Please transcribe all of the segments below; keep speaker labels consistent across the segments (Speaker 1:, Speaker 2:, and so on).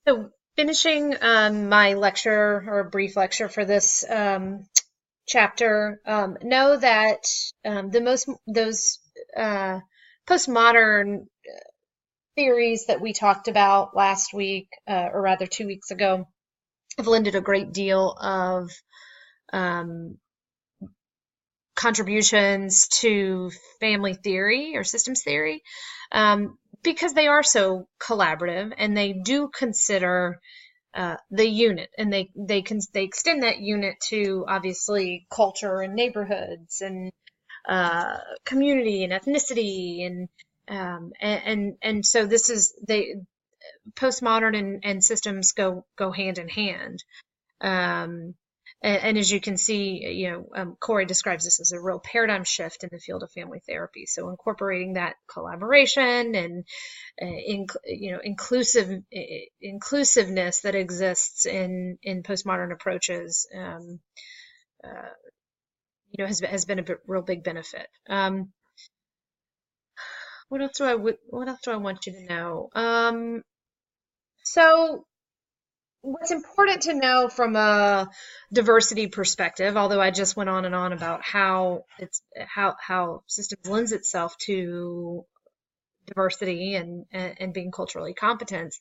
Speaker 1: So, finishing my lecture or a brief lecture for this chapter, know that the most those uh, postmodern theories that we talked about last week, or rather 2 weeks ago, have lended a great deal of um, contributions to family theory or systems theory, because they are so collaborative and they do consider the unit, and they extend that unit to obviously culture and neighborhoods and community and ethnicity and so this is they postmodern and systems go hand in hand. Um, and as you can see, Corey describes this as a real paradigm shift in the field of family therapy. So incorporating that collaboration and inclusiveness that exists in postmodern approaches, uh, has been a real big benefit. What else do I want you to know? So what's important to know from a diversity perspective, although I just went on and on about how systems lends itself to diversity and being culturally competent,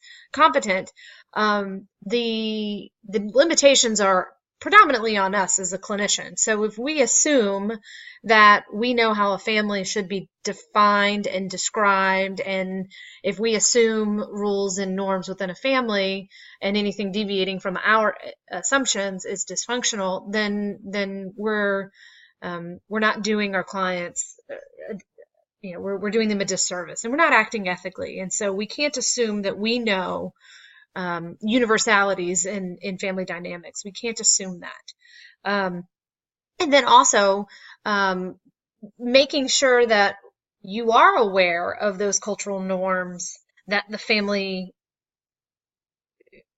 Speaker 1: the limitations are predominantly on us as a clinician. So if we assume that we know how a family should be defined and described, and if we assume rules and norms within a family, and anything deviating from our assumptions is dysfunctional, then we're not doing our clients we're doing them a disservice, and we're not acting ethically. And so we can't assume that we know universalities in family dynamics. We can't assume that. And then also making sure that you are aware of those cultural norms that the family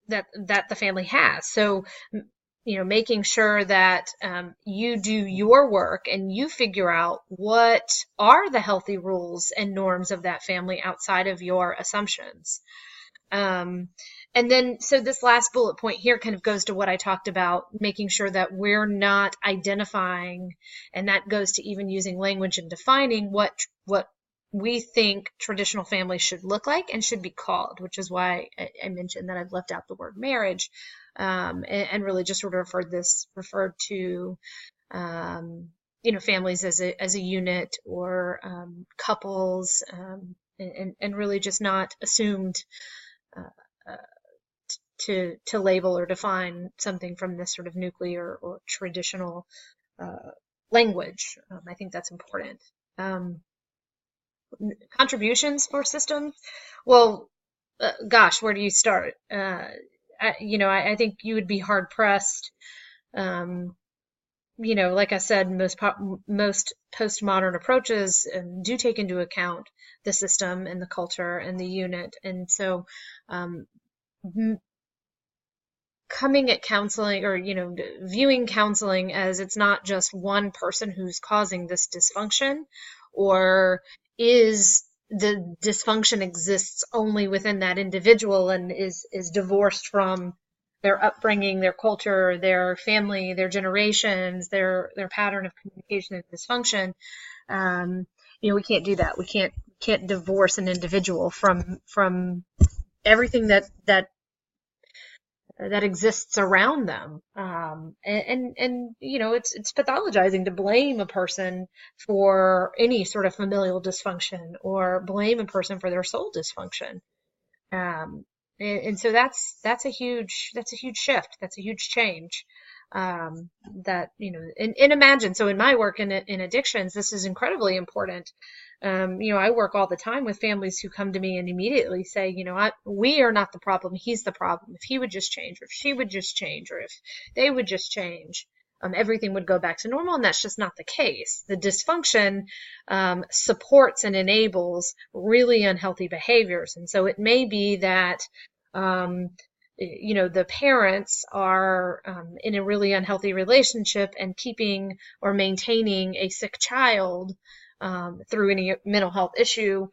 Speaker 1: has. So making sure that you do your work and you figure out what are the healthy rules and norms of that family outside of your assumptions. And then, so this last bullet point here kind of goes to what I talked about, making sure that we're not identifying, and that goes to even using language and defining what we think traditional families should look like and should be called, which is why I mentioned that I've left out the word marriage, and really just sort of referred to families as a unit, or couples, and really just not assumed to label or define something from this sort of nuclear or traditional language. I think that's important. Contributions for systems. Well, gosh, where do you start? I think you would be hard pressed. Like I said, most postmodern approaches do take into account the system and the culture and the unit, and so coming at counseling, or viewing counseling as it's not just one person who's causing this dysfunction, or is the dysfunction exists only within that individual and is divorced from their upbringing, their culture, their family, their generations, their pattern of communication and dysfunction. We can't do that. We can't divorce an individual from everything that exists around them. It's pathologizing to blame a person for any sort of familial dysfunction, or blame a person for their soul dysfunction. And so that's a huge shift. That's a huge change. And imagine, so in my work in addictions, this is incredibly important. I work all the time with families who come to me and immediately say, we are not the problem, he's the problem. If he would just change, or if she would just change, or if they would just change, everything would go back to normal. And that's just not the case. The dysfunction supports and enables really unhealthy behaviors. And so it may be that the parents are in a really unhealthy relationship and keeping or maintaining a sick child through any mental health issue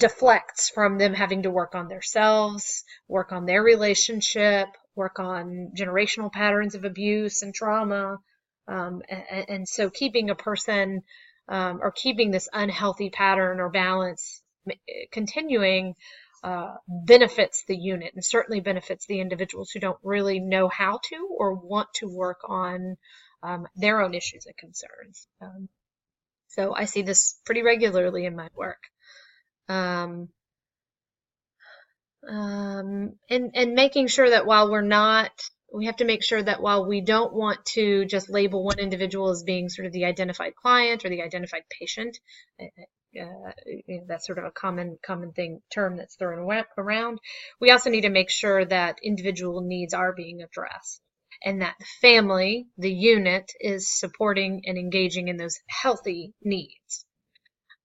Speaker 1: deflects from them having to work on themselves, work on their relationship, work on generational patterns of abuse and trauma. And so keeping a person or keeping this unhealthy pattern or balance continuing benefits the unit and certainly benefits the individuals who don't really know how to or want to work on their own issues and concerns. So I see this pretty regularly in my work. And making sure that we have to make sure that while we don't want to just label one individual as being sort of the identified client or the identified patient, that's sort of a common term that's thrown around. We also need to make sure that individual needs are being addressed and that the family, the unit, is supporting and engaging in those healthy needs.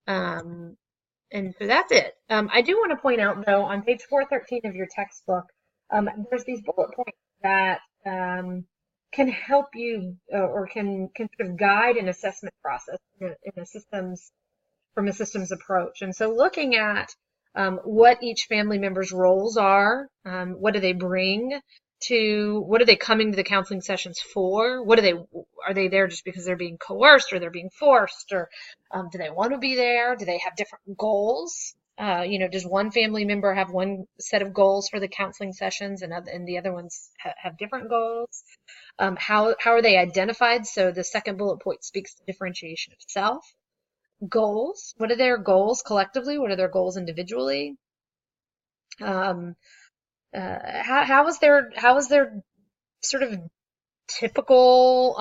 Speaker 1: And so that's it. I do want to point out, though, on page 413 of your textbook, there's these bullet points that can help you or can sort of guide an assessment process from a systems approach. And so looking at what each family member's roles are, what do they bring what are they coming to the counseling sessions for? Are they there just because they're being coerced or they're being forced, or do they want to be there? Do they have different goals? Does one family member have one set of goals for the counseling sessions and the other ones have different goals? How are they identified? So the second bullet point speaks to differentiation of self. Goals. What are their goals collectively? What are their goals individually? How is their sort of typical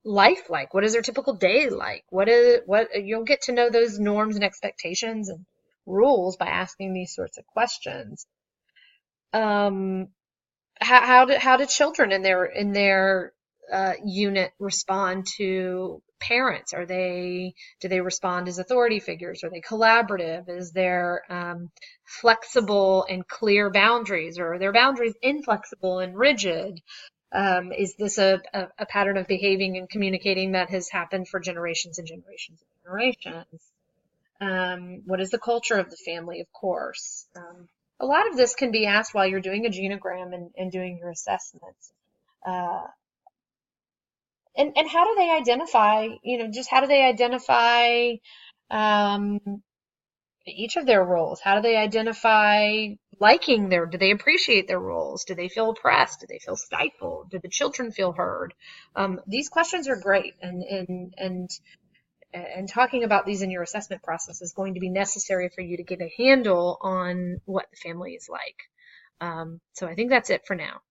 Speaker 1: life like? What is their typical day like? You'll get to know those norms and expectations and rules by asking these sorts of questions. How do children in their unit respond to parents? Do they respond as authority figures? Are they collaborative? Is there flexible and clear boundaries, or are their boundaries inflexible and rigid? Is this a pattern of behaving and communicating that has happened for generations and generations and generations? What is the culture of the family, of course? A lot of this can be asked while you're doing a genogram and doing your assessments. And how do they identify, how do they identify each of their roles? How do they identify do they appreciate their roles? Do they feel oppressed? Do they feel stifled? Do the children feel heard? These questions are great, and talking about these in your assessment process is going to be necessary for you to get a handle on what the family is like. So I think that's it for now.